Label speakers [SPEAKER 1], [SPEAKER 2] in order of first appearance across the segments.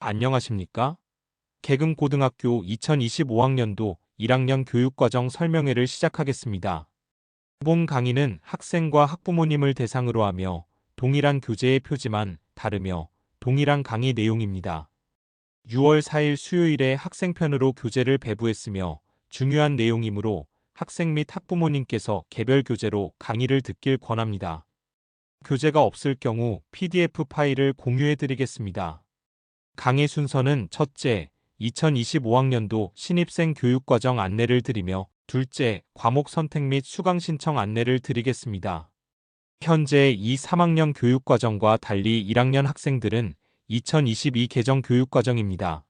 [SPEAKER 1] 안녕하십니까? 계금고등학교 2025학년도 1학년 교육과정 설명회를 시작하겠습니다. 이번 강의는 학생과 학부모님을 대상으로 하며 동일한 교재의 표지만 다르며 동일한 강의 내용입니다. 6월 4일 수요일에 학생편으로 교재를 배부했으며 중요한 내용이므로 학생 및 학부모님께서 개별 교재로 강의를 듣길 권합니다. 교재가 없을 경우 PDF 파일을 공유해 드리겠습니다. 강의 순서는 첫째, 2025학년도 신입생 교육과정 안내를 드리며 둘째, 과목 선택 및 수강 신청 안내를 드리겠습니다. 현재 이 3학년 교육과정과 달리 1학년 학생들은 2022 개정 교육과정입니다.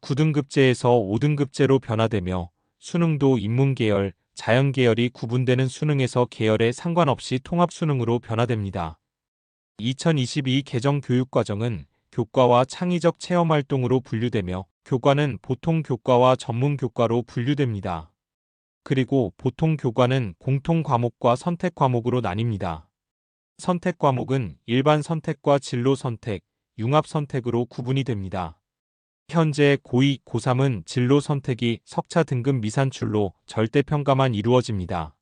[SPEAKER 1] 9등급제에서 5등급제로 변화되며 수능도 인문계열, 자연계열이 구분되는 수능에서 계열에 상관없이 통합수능으로 변화됩니다. 2022 개정 교육과정은 교과와 창의적 체험활동으로 분류되며 교과는 보통 교과와 전문 교과로 분류됩니다. 그리고 보통 교과는 공통 과목과 선택 과목으로 나뉩니다. 선택 과목은 일반 선택과 진로 선택, 융합 선택으로 구분이 됩니다. 현재 고2, 고3은 진로 선택이 석차 등급 미산출로 절대평가만 이루어집니다.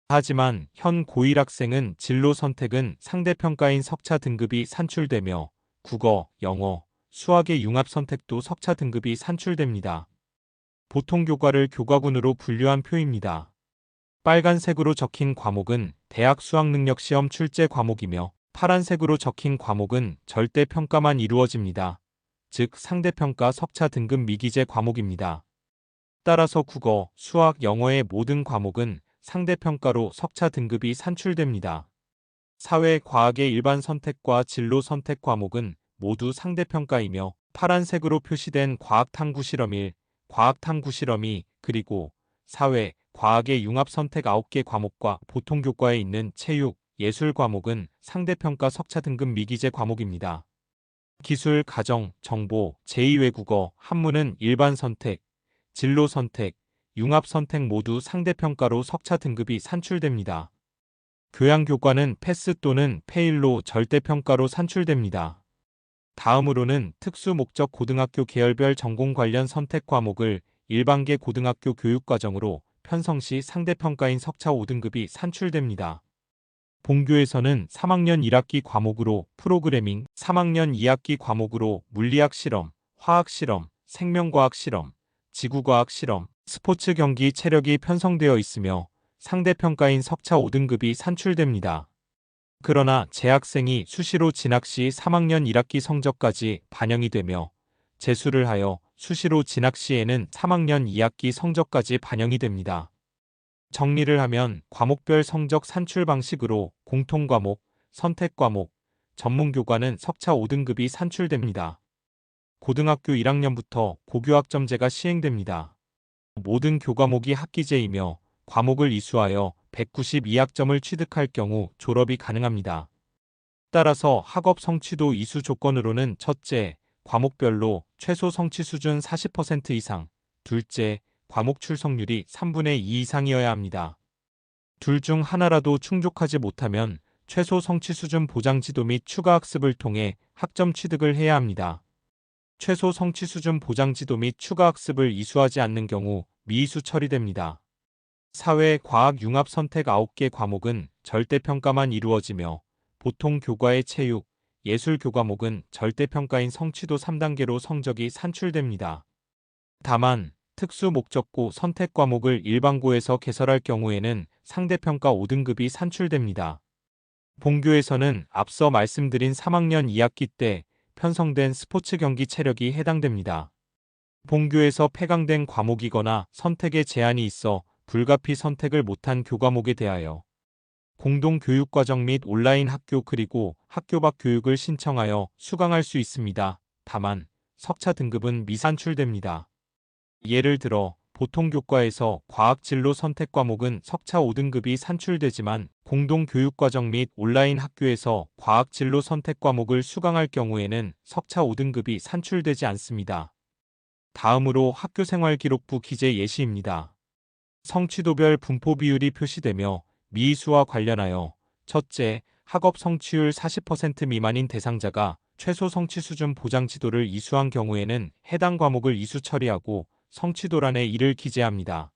[SPEAKER 1] 하지만 현 고1 학생은 진로 선택은 상대평가인 석차 등급이 산출되며 국어, 영어, 수학의 융합 선택도 석차 등급이 산출됩니다. 보통 교과를 교과군으로 분류한 표입니다. 빨간색으로 적힌 과목은 대학 수학능력시험 출제 과목이며 파란색으로 적힌 과목은 절대평가만 이루어집니다. 즉 상대평가 석차 등급 미기재 과목입니다. 따라서 국어, 수학, 영어의 모든 과목은 상대평가로 석차 등급이 산출됩니다. 사회, 과학의 일반 선택과 진로 선택 과목은 모두 상대평가이며 파란색으로 표시된 과학탐구 실험 1, 과학탐구 실험 2, 그리고 사회, 과학의 융합 선택 9개 과목과 보통 교과에 있는 체육, 예술 과목은 상대평가 석차 등급 미기재 과목입니다. 기술, 가정, 정보, 제2외국어, 한문은 일반 선택, 진로 선택, 융합 선택 모두 상대평가로 석차 등급이 산출됩니다. 교양교과는 패스 또는 페일로 절대평가로 산출됩니다. 다음으로는 특수목적 고등학교 계열별 전공 관련 선택 과목을 일반계 고등학교 교육과정으로 편성 시 상대평가인 석차 5등급이 산출됩니다. 본교에서는 3학년 1학기 과목으로 프로그래밍, 3학년 2학기 과목으로 물리학 실험, 화학 실험, 생명과학 실험, 지구과학 실험, 스포츠 경기 체력이 편성되어 있으며 상대평가인 석차 5등급이 산출됩니다. 그러나 재학생이 수시로 진학 시 3학년 1학기 성적까지 반영이 되며 재수를 하여 수시로 진학 시에는 3학년 2학기 성적까지 반영이 됩니다. 정리를 하면 과목별 성적 산출 방식으로 공통과목, 선택과목, 전문교과는 석차 5등급이 산출됩니다. 고등학교 1학년부터 고교학점제가 시행됩니다. 모든 교과목이 학기제이며 과목을 이수하여 192학점을 취득할 경우 졸업이 가능합니다. 따라서 학업 성취도 이수 조건으로는 첫째, 과목별로 최소 성취 수준 40% 이상, 둘째, 과목 출석률이 3분의 2 이상이어야 합니다. 둘 중 하나라도 충족하지 못하면 최소 성취 수준 보장지도 및 추가학습을 통해 학점 취득을 해야 합니다. 최소 성취 수준 보장지도 및 추가학습을 이수하지 않는 경우 미이수 처리됩니다. 사회, 과학, 융합 선택 9개 과목은 절대평가만 이루어지며 보통 교과의 체육, 예술 교과목은 절대평가인 성취도 3단계로 성적이 산출됩니다. 다만 특수 목적고 선택 과목을 일반고에서 개설할 경우에는 상대평가 5등급이 산출됩니다. 본교에서는 앞서 말씀드린 3학년 2학기 때 편성된 스포츠 경기 체력이 해당됩니다. 본교에서 폐강된 과목이거나 선택에 제한이 있어 불가피 선택을 못한 교과목에 대하여 공동교육과정 및 온라인 학교 그리고 학교 밖 교육을 신청하여 수강할 수 있습니다. 다만 석차 등급은 미산출됩니다. 예를 들어 보통 교과에서 과학진로 선택 과목은 석차 5등급이 산출되지만 공동교육과정 및 온라인 학교에서 과학진로 선택 과목을 수강할 경우에는 석차 5등급이 산출되지 않습니다. 다음으로 학교생활기록부 기재 예시입니다. 성취도별 분포 비율이 표시되며 미이수와 관련하여 첫째, 학업 성취율 40% 미만인 대상자가 최소 성취 수준 보장 지도를 이수한 경우에는 해당 과목을 이수 처리하고 성취도란에 이를 기재합니다.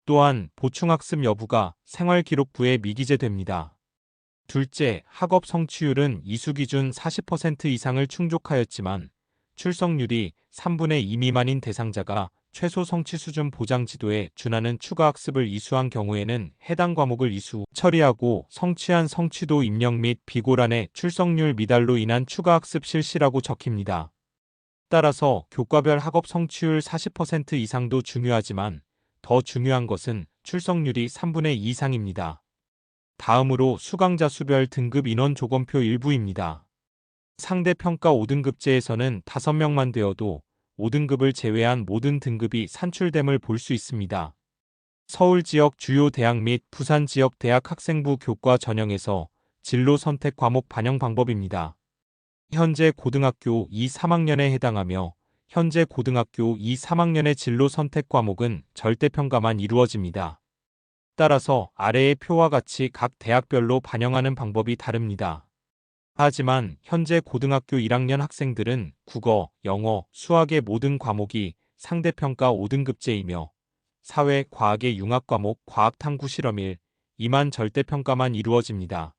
[SPEAKER 1] 또한 보충학습 여부가 생활기록부에 미기재됩니다. 둘째, 학업 성취율은 이수 기준 40% 이상을 충족하였지만 출석률이 3분의 2 미만인 대상자가 최소 성취 수준 보장 지도에 준하는 추가 학습을 이수한 경우에는 해당 과목을 이수 처리하고 성취한 성취도 입력 및 비고란에 출석률 미달로 인한 추가 학습 실시라고 적힙니다. 따라서 교과별 학업 성취율 40% 이상도 중요하지만 더 중요한 것은 출석률이 3분의 2 이상입니다. 다음으로 수강자 수별 등급 인원 조건표 일부입니다. 상대평가 5등급제에서는 5명만 되어도 5등급을 제외한 모든 등급이 산출됨을 볼 수 있습니다. 서울 지역 주요 대학 및 부산 지역 대학 학생부 교과 전형에서 진로 선택 과목 반영 방법입니다. 현재 고등학교 2, 3학년에 해당하며 현재 고등학교 2, 3학년의 진로 선택 과목은 절대평가만 이루어집니다. 따라서 아래의 표와 같이 각 대학별로 반영하는 방법이 다릅니다. 하지만 현재 고등학교 1학년 학생들은 국어, 영어, 수학의 모든 과목이 상대평가 5등급제이며 사회, 과학의 융합 과목 과학탐구 실험일 2만 절대평가만 이루어집니다.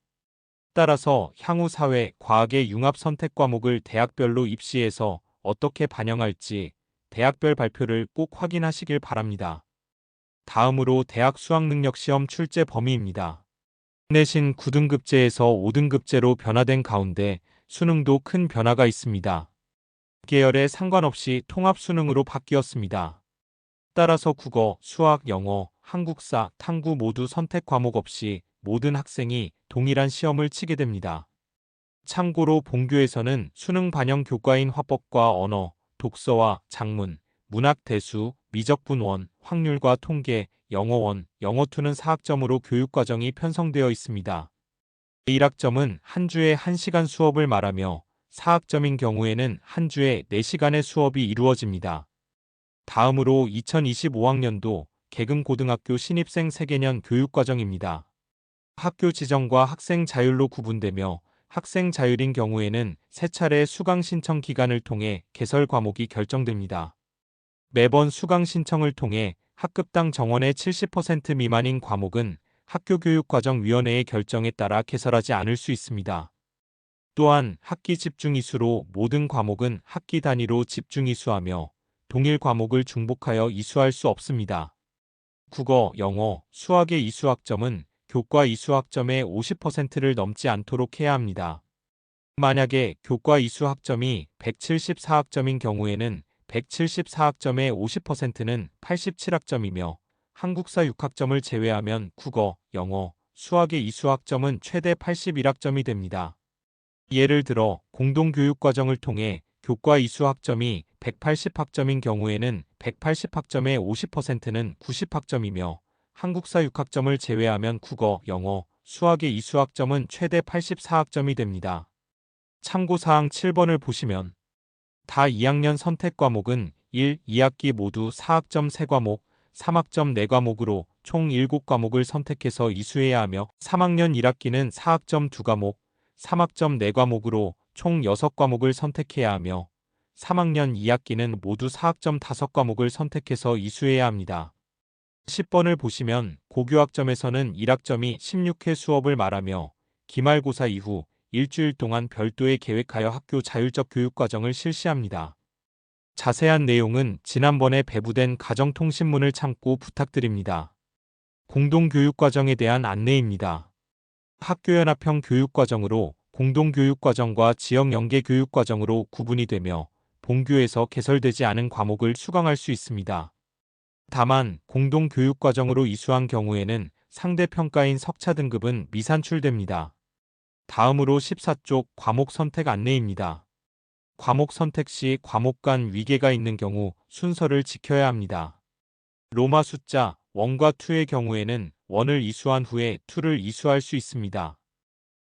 [SPEAKER 1] 따라서 향후 사회, 과학의 융합 선택 과목을 대학별로 입시해서 어떻게 반영할지 대학별 발표를 꼭 확인하시길 바랍니다. 다음으로 대학 수학능력시험 출제 범위입니다. 내신 9등급제에서 5등급제로 변화된 가운데 수능도 큰 변화가 있습니다. 계열에 상관없이 통합수능으로 바뀌었습니다. 따라서 국어, 수학, 영어, 한국사, 탐구 모두 선택 과목 없이 모든 학생이 동일한 시험을 치게 됩니다. 참고로 본교에서는 수능 반영 교과인 화법과 언어, 독서와 작문, 문학 대수, 미적분원, 확률과 통계, 영어원, 영어2는 4학점으로 교육과정이 편성되어 있습니다. 1학점은 한 주에 1시간 수업을 말하며 4학점인 경우에는 한 주에 4시간의 수업이 이루어집니다. 다음으로 2025학년도 계급고등학교 신입생 3개년 교육과정입니다. 학교 지정과 학생 자율로 구분되며 학생 자율인 경우에는 3차례 수강 신청 기간을 통해 개설 과목이 결정됩니다. 매번 수강 신청을 통해 학급당 정원의 70% 미만인 과목은 학교교육과정위원회의 결정에 따라 개설하지 않을 수 있습니다. 또한 학기 집중이수로 모든 과목은 학기 단위로 집중이수하며 동일 과목을 중복하여 이수할 수 없습니다. 국어, 영어, 수학의 이수학점은 교과 이수학점의 50%를 넘지 않도록 해야 합니다. 만약에 교과 이수학점이 174학점인 경우에는 174학점의 50%는 87학점이며 한국사 6학점을 제외하면 국어, 영어, 수학의 이수학점은 최대 81학점이 됩니다. 예를 들어 공동교육과정을 통해 교과 이수학점이 180학점인 경우에는 180학점의 50%는 90학점이며 한국사 6학점을 제외하면 국어, 영어, 수학의 이수학점은 최대 84학점이 됩니다. 참고사항 7번을 보시면 다 2학년 선택 과목은 1, 2학기 모두 4학점 3과목, 3학점 4과목으로 총 7과목을 선택해서 이수해야 하며 3학년 1학기는 4학점 2과목, 3학점 4과목으로 총 6과목을 선택해야 하며 3학년 2학기는 모두 4학점 5과목을 선택해서 이수해야 합니다. 10번을 보시면 고교학점에서는 1학점이 16회 수업을 말하며 기말고사 이후 일주일 동안 별도의 계획하여 학교 자율적 교육과정을 실시합니다. 자세한 내용은 지난번에 배부된 가정통신문을 참고 부탁드립니다. 공동교육과정에 대한 안내입니다. 학교연합형 교육과정으로 공동교육과정과 지역연계교육과정으로 구분이 되며 본교에서 개설되지 않은 과목을 수강할 수 있습니다. 다만 공동교육과정으로 이수한 경우에는 상대평가인 석차 등급은 미산출됩니다. 다음으로 14쪽 과목 선택 안내입니다. 과목 선택 시 과목 간 위계가 있는 경우 순서를 지켜야 합니다. 로마 숫자 1과 2의 경우에는 1을 이수한 후에 2를 이수할 수 있습니다.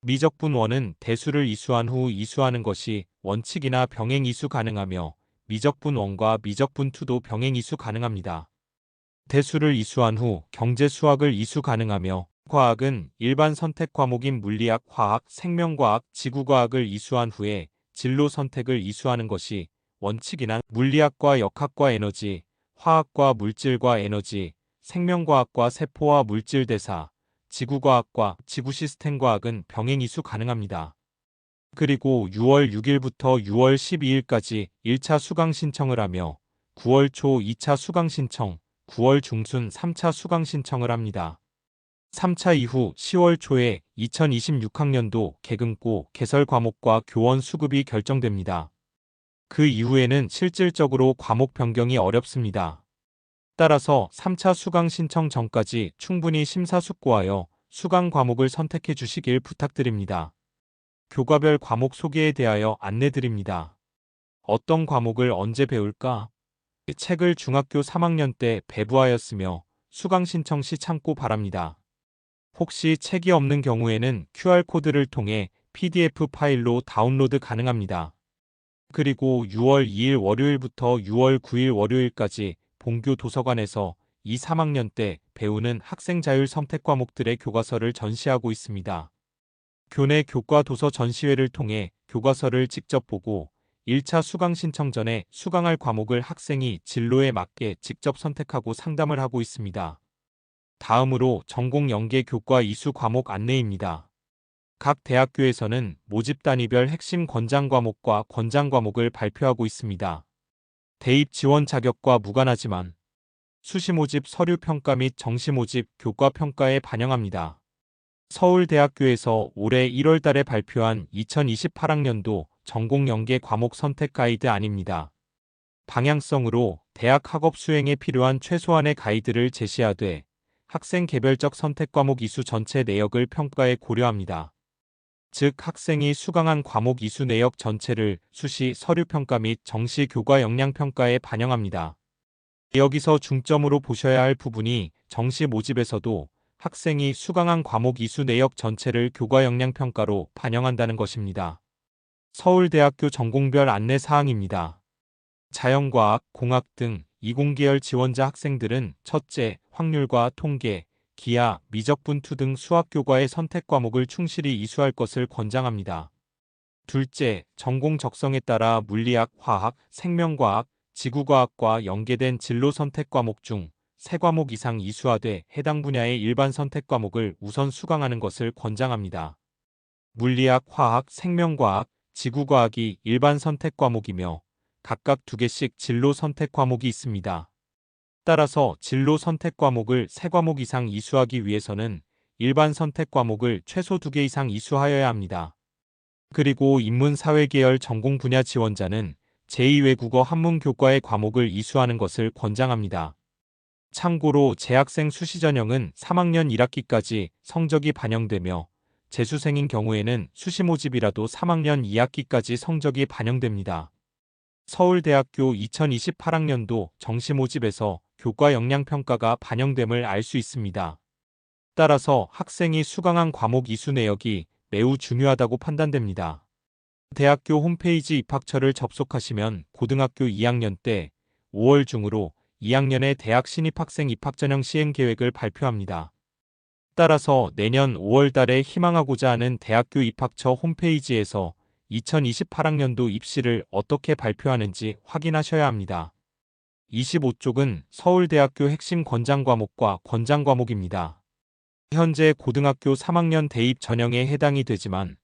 [SPEAKER 1] 미적분 1은 대수를 이수한 후 이수하는 것이 원칙이나 병행 이수 가능하며 미적분 1과 미적분 2도 병행 이수 가능합니다. 대수를 이수한 후 경제 수학을 이수 가능하며 과학은 일반 선택 과목인 물리학, 화학, 생명과학, 지구과학을 이수한 후에 진로 선택을 이수하는 것이 원칙이나 물리학과 역학과 에너지, 화학과 물질과 에너지, 생명과학과 세포와 물질 대사, 지구과학과 지구 시스템 과학은 병행 이수 가능합니다. 그리고 6월 6일부터 6월 12일까지 1차 수강 신청을 하며 9월 초 2차 수강 신청, 9월 중순 3차 수강 신청을 합니다. 3차 이후 10월 초에 2026학년도 개근고 개설 과목과 교원 수급이 결정됩니다. 그 이후에는 실질적으로 과목 변경이 어렵습니다. 따라서 3차 수강 신청 전까지 충분히 심사숙고하여 수강 과목을 선택해 주시길 부탁드립니다. 교과별 과목 소개에 대하여 안내드립니다. 어떤 과목을 언제 배울까? 책을 중학교 3학년 때 배부하였으며 수강 신청 시 참고 바랍니다. 혹시 책이 없는 경우에는 QR코드를 통해 PDF 파일로 다운로드 가능합니다. 그리고 6월 2일 월요일부터 6월 9일 월요일까지 본교 도서관에서 2, 3학년 때 배우는 학생 자율 선택 과목들의 교과서를 전시하고 있습니다. 교내 교과 도서 전시회를 통해 교과서를 직접 보고 1차 수강 신청 전에 수강할 과목을 학생이 진로에 맞게 직접 선택하고 상담을 하고 있습니다. 다음으로 전공 연계 교과 이수 과목 안내입니다. 각 대학교에서는 모집 단위별 핵심 권장 과목과 권장 과목을 발표하고 있습니다. 대입 지원 자격과 무관하지만 수시 모집 서류 평가 및 정시 모집 교과 평가에 반영합니다. 서울대학교에서 올해 1월 달에 발표한 2028학년도 전공 연계 과목 선택 가이드 안입니다. 방향성으로 대학 학업 수행에 필요한 최소한의 가이드를 제시하되 학생 개별적 선택 과목 이수 전체 내역을 평가에 고려합니다. 즉 학생이 수강한 과목 이수 내역 전체를 수시 서류 평가 및 정시 교과 역량 평가에 반영합니다. 여기서 중점으로 보셔야 할 부분이 정시 모집에서도 학생이 수강한 과목 이수 내역 전체를 교과 역량 평가로 반영한다는 것입니다. 서울대학교 전공별 안내 사항입니다. 자연과학, 공학 등 이공계열 지원자 학생들은 첫째, 확률과 통계, 기하, 미적분투 등 수학 교과의 선택 과목을 충실히 이수할 것을 권장합니다. 둘째, 전공 적성에 따라 물리학, 화학, 생명과학, 지구과학과 연계된 진로 선택 과목 중 3과목 이상 이수하되 해당 분야의 일반 선택 과목을 우선 수강하는 것을 권장합니다. 물리학, 화학, 생명과학, 지구과학이 일반 선택 과목이며 각각 2개씩 진로 선택 과목이 있습니다. 따라서 진로 선택 과목을 3과목 이상 이수하기 위해서는 일반 선택 과목을 최소 2개 이상 이수하여야 합니다. 그리고 인문사회계열 전공 분야 지원자는 제2외국어 한문 교과의 과목을 이수하는 것을 권장합니다. 참고로 재학생 수시 전형은 3학년 1학기까지 성적이 반영되며 재수생인 경우에는 수시 모집이라도 3학년 2학기까지 성적이 반영됩니다. 서울대학교 2028학년도 정시 모집에서 교과 역량 평가가 반영됨을 알 수 있습니다. 따라서 학생이 수강한 과목 이수 내역이 매우 중요하다고 판단됩니다. 대학교 홈페이지 입학처를 접속하시면 고등학교 2학년 때 5월 중으로 2학년의 대학 신입학생 입학전형 시행 계획을 발표합니다. 따라서 내년 5월 달에 희망하고자 하는 대학교 입학처 홈페이지에서 2028학년도 입시를 어떻게 발표하는지 확인하셔야 합니다. 25쪽은 서울대학교 핵심 권장 과목과 권장 과목입니다. 현재 고등학교 3학년 대입 전형에 해당이 되지만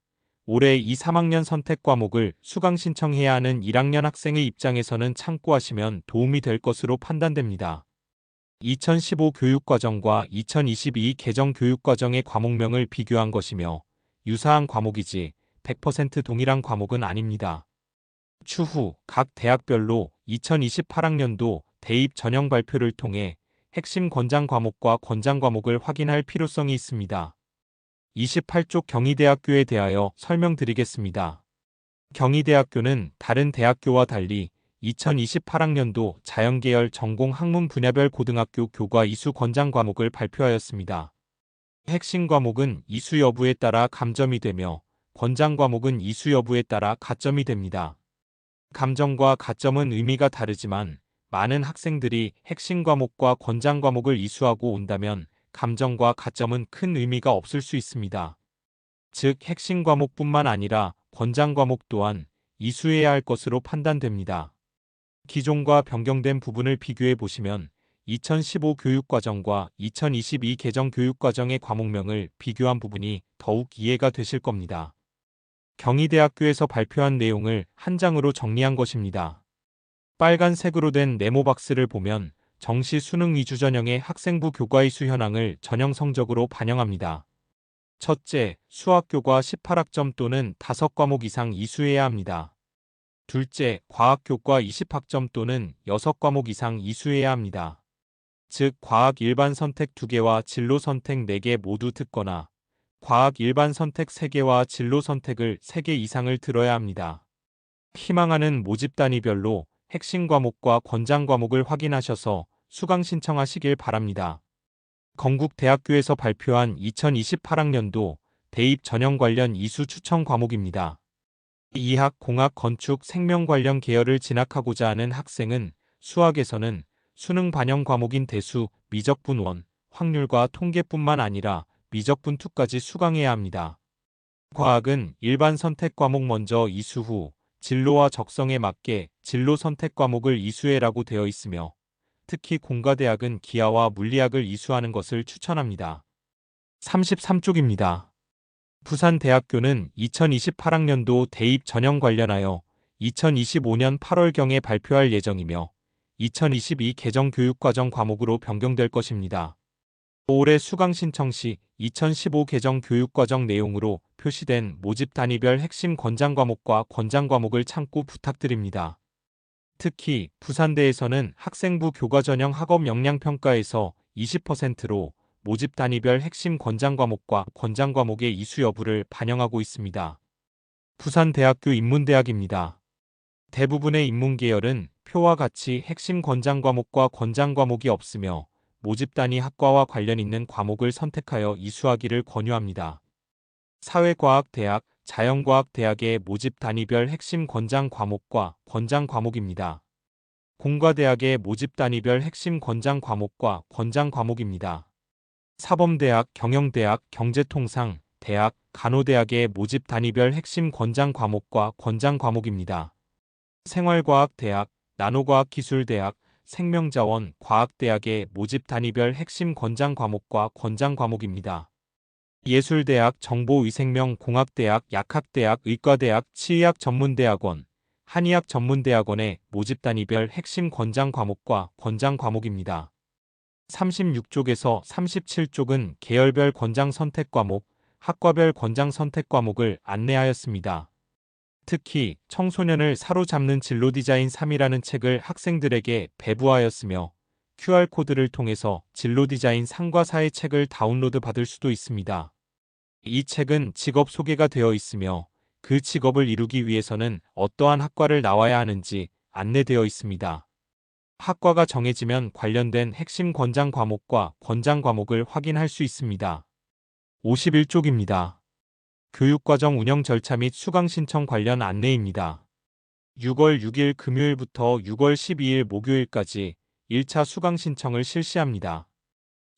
[SPEAKER 1] 올해 2, 3학년 선택 과목을 수강 신청해야 하는 1학년 학생의 입장에서는 참고하시면 도움이 될 것으로 판단됩니다. 2015 교육과정과 2022 개정 교육과정의 과목명을 비교한 것이며 유사한 과목이지 100% 동일한 과목은 아닙니다. 추후 각 대학별로 2028학년도 대입 전형 발표를 통해 핵심 권장 과목과 권장 과목을 확인할 필요성이 있습니다. 28쪽 경희대학교에 대하여 설명드리겠습니다. 경희대학교는 다른 대학교와 달리 2028학년도 자연계열 전공 학문 분야별 고등학교 교과 이수 권장 과목을 발표하였습니다. 핵심 과목은 이수 여부에 따라 감점이 되며 권장 과목은 이수 여부에 따라 가점이 됩니다. 감점과 가점은 의미가 다르지만 많은 학생들이 핵심 과목과 권장 과목을 이수하고 온다면 감점과 가점은 큰 의미가 없을 수 있습니다. 즉 핵심 과목뿐만 아니라 권장 과목 또한 이수해야 할 것으로 판단됩니다. 기존과 변경된 부분을 비교해 보시면 2015 교육과정과 2022 개정 교육과정의 과목명을 비교한 부분이 더욱 이해가 되실 겁니다. 경희대학교에서 발표한 내용을 한 장으로 정리한 것입니다. 빨간색으로 된 네모 박스를 보면 정시 수능 위주 전형의 학생부 교과 이수 현황을 전형 성적으로 반영합니다. 첫째, 수학교과 18학점 또는 5과목 이상 이수해야 합니다. 둘째, 과학교과 20학점 또는 6과목 이상 이수해야 합니다. 즉, 과학 일반 선택 2개와 진로 선택 4개 모두 듣거나 과학 일반 선택 3개와 진로 선택을 3개 이상을 들어야 합니다. 희망하는 모집 단위별로 핵심 과목과 권장 과목을 확인하셔서 수강 신청하시길 바랍니다. 건국대학교에서 발표한 2028학년도 대입 전형 관련 이수 추천 과목입니다. 이학, 공학, 건축, 생명 관련 계열을 진학하고자 하는 학생은 수학에서는 수능 반영 과목인 대수, 미적분 1, 확률과 통계뿐만 아니라 미적분 2까지 수강해야 합니다. 과학은 일반 선택 과목 먼저 이수 후 진로와 적성에 맞게 진로 선택 과목을 이수해라고 되어 있으며 특히 공과대학은 기하와 물리학을 이수하는 것을 추천합니다. 33쪽입니다. 부산대학교는 2028학년도 대입 전형 관련하여 2025년 8월경에 발표할 예정이며 2022 개정 교육과정 과목으로 변경될 것입니다. 올해 수강 신청 시 2015 개정 교육과정 내용으로 표시된 모집 단위별 핵심 권장 과목과 권장 과목을 참고 부탁드립니다. 특히 부산대에서는 학생부 교과 전형 학업 역량 평가에서 20%로 모집 단위별 핵심 권장 과목과 권장 과목의 이수 여부를 반영하고 있습니다. 부산대학교 인문대학입니다. 대부분의 인문계열은 표와 같이 핵심 권장 과목과 권장 과목이 없으며 모집 단위 학과와 관련 있는 과목을 선택하여 이수하기를 권유합니다. 사회과학대학, 자연과학대학의 모집 단위별 핵심 권장 과목과 권장 과목입니다. 공과대학의 모집 단위별 핵심 권장 과목과 권장 과목입니다. 사범대학, 경영대학, 경제통상, 대학, 간호대학의 모집 단위별 핵심 권장 과목과 권장 과목입니다. 생활과학대학, 나노과학기술대학, 생명자원, 과학대학의 모집 단위별 핵심 권장 과목과 권장 과목입니다. 예술대학, 정보위생명공학대학, 약학대학, 의과대학, 치의학 전문대학원, 한의학 전문대학원의 모집 단위별 핵심 권장 과목과 권장 과목입니다. 36쪽에서 37쪽은 계열별 권장 선택 과목, 학과별 권장 선택 과목을 안내하였습니다. 특히 청소년을 사로잡는 진로 디자인 3이라는 책을 학생들에게 배부하였으며 QR코드를 통해서 진로 디자인 3과 4의 책을 다운로드 받을 수도 있습니다. 이 책은 직업 소개가 되어 있으며 그 직업을 이루기 위해서는 어떠한 학과를 나와야 하는지 안내되어 있습니다. 학과가 정해지면 관련된 핵심 권장 과목과 권장 과목을 확인할 수 있습니다. 51쪽입니다. 교육과정 운영 절차 및 수강 신청 관련 안내입니다. 6월 6일 금요일부터 6월 12일 목요일까지 1차 수강 신청을 실시합니다.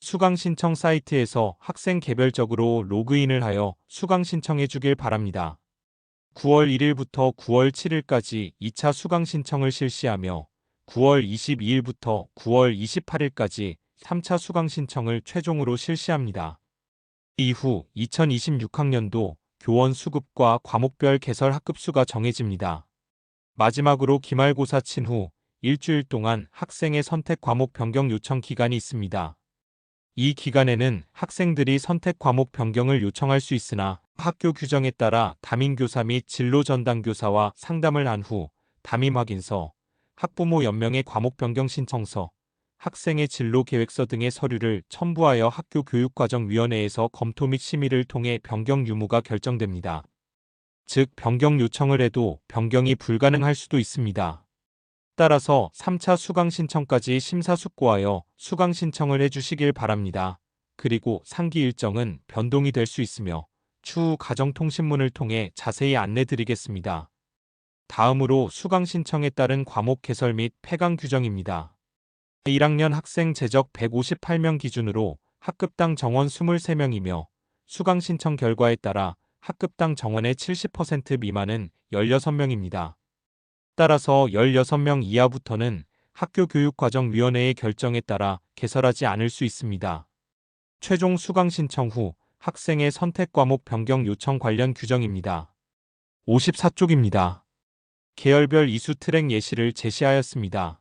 [SPEAKER 1] 수강 신청 사이트에서 학생 개별적으로 로그인을 하여 수강 신청해 주길 바랍니다. 9월 1일부터 9월 7일까지 2차 수강 신청을 실시하며 9월 22일부터 9월 28일까지 3차 수강 신청을 최종으로 실시합니다. 이후 2026학년도 교원 수급과 과목별 개설 학급수가 정해집니다. 마지막으로 기말고사 친 후 일주일 동안 학생의 선택 과목 변경 요청 기간이 있습니다. 이 기간에는 학생들이 선택 과목 변경을 요청할 수 있으나 학교 규정에 따라 담임교사 및 진로 전담교사와 상담을 한 후 담임 확인서, 학부모 연명의 과목 변경 신청서, 학생의 진로 계획서 등의 서류를 첨부하여 학교 교육과정위원회에서 검토 및 심의를 통해 변경 유무가 결정됩니다. 즉 변경 요청을 해도 변경이 불가능할 수도 있습니다. 따라서 3차 수강 신청까지 심사숙고하여 수강 신청을 해주시길 바랍니다. 그리고 상기 일정은 변동이 될 수 있으며 추후 가정통신문을 통해 자세히 안내드리겠습니다. 다음으로 수강 신청에 따른 과목 개설 및 폐강 규정입니다. 1학년 학생 재적 158명 기준으로 학급당 정원 23명이며 수강 신청 결과에 따라 학급당 정원의 70% 미만은 16명입니다. 따라서 16명 이하부터는 학교교육과정위원회의 결정에 따라 개설하지 않을 수 있습니다. 최종 수강 신청 후 학생의 선택 과목 변경 요청 관련 규정입니다. 54쪽입니다. 계열별 이수 트랙 예시를 제시하였습니다.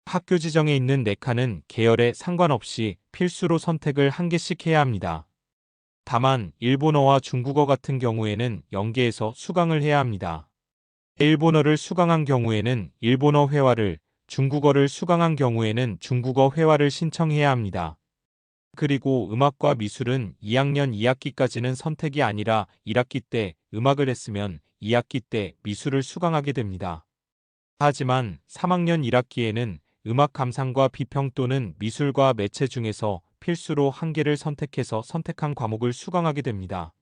[SPEAKER 1] 학교 지정에 있는 4칸은 계열에 상관없이 필수로 선택을 1개씩 해야 합니다. 다만 일본어와 중국어 같은 경우에는 연계해서 수강을 해야 합니다. 일본어를 수강한 경우에는 일본어 회화를, 중국어를 수강한 경우에는 중국어 회화를 신청해야 합니다. 그리고 음악과 미술은 2학년 2학기까지는 선택이 아니라 1학기 때 음악을 했으면 2학기 때 미술을 수강하게 됩니다. 하지만 3학년 1학기에는 음악 감상과 비평 또는 미술과 매체 중에서 필수로 1개를 선택해서 선택한 과목을 수강하게 됩니다.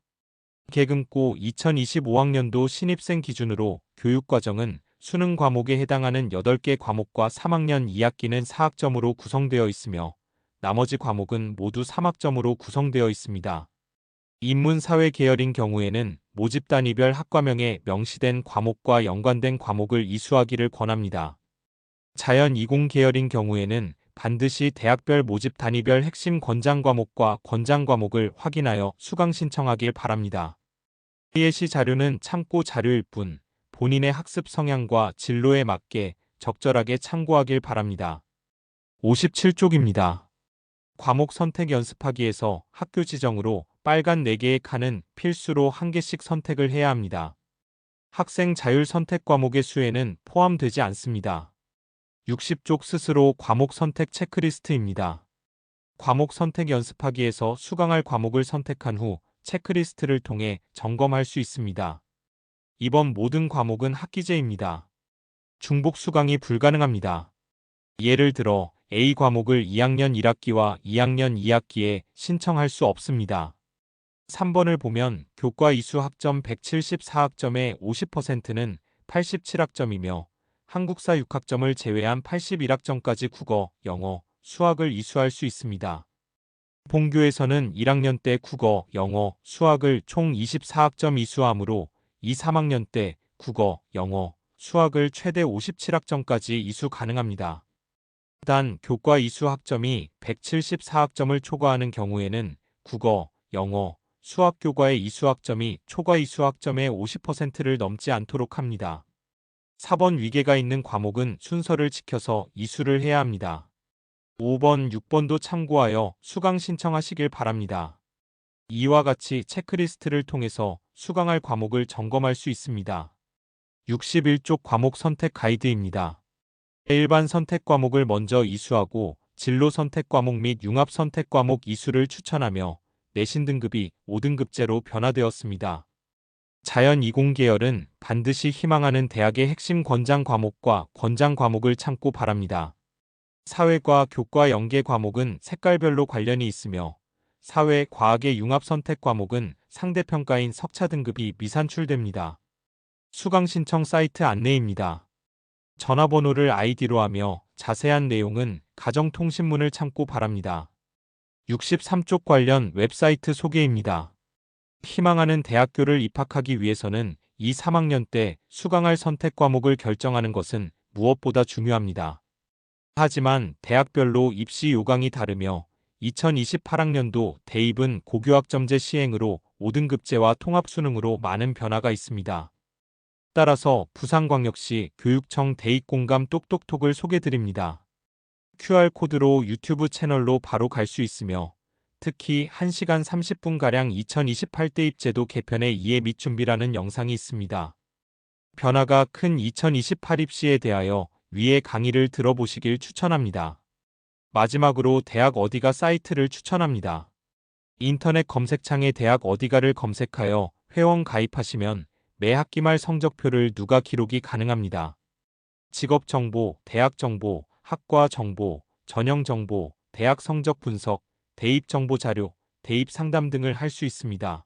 [SPEAKER 1] 계급고 2025학년도 신입생 기준으로 교육과정은 수능 과목에 해당하는 8개 과목과 3학년 2학기는 4학점으로 구성되어 있으며 나머지 과목은 모두 3학점으로 구성되어 있습니다. 인문사회 계열인 경우에는 모집 단위별 학과명에 명시된 과목과 연관된 과목을 이수하기를 권합니다. 자연 이공 계열인 경우에는 반드시 대학별 모집 단위별 핵심 권장 과목과 권장 과목을 확인하여 수강 신청하길 바랍니다. 예시 자료는 참고 자료일 뿐 본인의 학습 성향과 진로에 맞게 적절하게 참고하길 바랍니다. 57쪽입니다. 과목 선택 연습하기에서 학교 지정으로 빨간 4개의 칸은 필수로 1개씩 선택을 해야 합니다. 학생 자율 선택 과목의 수에는 포함되지 않습니다. 60쪽 스스로 과목 선택 체크리스트입니다. 과목 선택 연습하기에서 수강할 과목을 선택한 후 체크리스트를 통해 점검할 수 있습니다. 이번 모든 과목은 학기제입니다. 중복 수강이 불가능합니다. 예를 들어 A 과목을 2학년 1학기와 2학년 2학기에 신청할 수 없습니다. 3번을 보면 교과 이수 학점 174학점의 50%는 87학점이며 한국사 6학점을 제외한 81학점까지 국어, 영어, 수학을 이수할 수 있습니다. 본교에서는 1학년 때 국어, 영어, 수학을 총 24학점 이수하므로 2, 3학년 때 국어, 영어, 수학을 최대 57학점까지 이수 가능합니다. 단 교과 이수 학점이 174학점을 초과하는 경우에는 국어, 영어, 수학 교과의 이수 학점이 초과 이수 학점의 50%를 넘지 않도록 합니다. 4번 위계가 있는 과목은 순서를 지켜서 이수를 해야 합니다. 5번, 6번도 참고하여 수강 신청하시길 바랍니다. 이와 같이 체크리스트를 통해서 수강할 과목을 점검할 수 있습니다. 61쪽 과목 선택 가이드입니다. 일반 선택 과목을 먼저 이수하고 진로 선택 과목 및 융합 선택 과목 이수를 추천하며 내신 등급이 5등급제로 변화되었습니다. 자연 이공 계열은 반드시 희망하는 대학의 핵심 권장 과목과 권장 과목을 참고 바랍니다. 사회과 교과 연계 과목은 색깔별로 관련이 있으며 사회, 과학의 융합 선택 과목은 상대평가인 석차 등급이 미산출됩니다. 수강 신청 사이트 안내입니다. 전화번호를 아이디로 하며 자세한 내용은 가정통신문을 참고 바랍니다. 63쪽 관련 웹사이트 소개입니다. 희망하는 대학교를 입학하기 위해서는 2, 3학년 때 수강할 선택 과목을 결정하는 것은 무엇보다 중요합니다. 하지만 대학별로 입시 요강이 다르며 2028학년도 대입은 고교학점제 시행으로 5등급제와 통합수능으로 많은 변화가 있습니다. 따라서 부산광역시 교육청 대입공감 똑똑톡을 소개드립니다. QR코드로 유튜브 채널로 바로 갈 수 있으며 특히 1시간 30분가량 2028 대입제도 개편의 이해 및 준비라는 영상이 있습니다. 변화가 큰 2028 입시에 대하여 위의 강의를 들어보시길 추천합니다. 마지막으로 대학 어디가 사이트를 추천합니다. 인터넷 검색창에 대학 어디가를 검색하여 회원 가입하시면 매 학기 말 성적표를 누가 기록이 가능합니다. 직업정보, 대학정보, 학과정보, 전형정보, 대학 성적 분석, 대입정보 자료, 대입상담 등을 할 수 있습니다.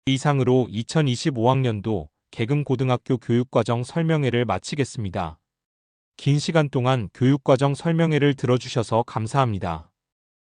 [SPEAKER 1] 이상으로 2025학년도 계급고등학교 교육과정 설명회를 마치겠습니다. 긴 시간 동안 교육과정 설명회를 들어주셔서 감사합니다.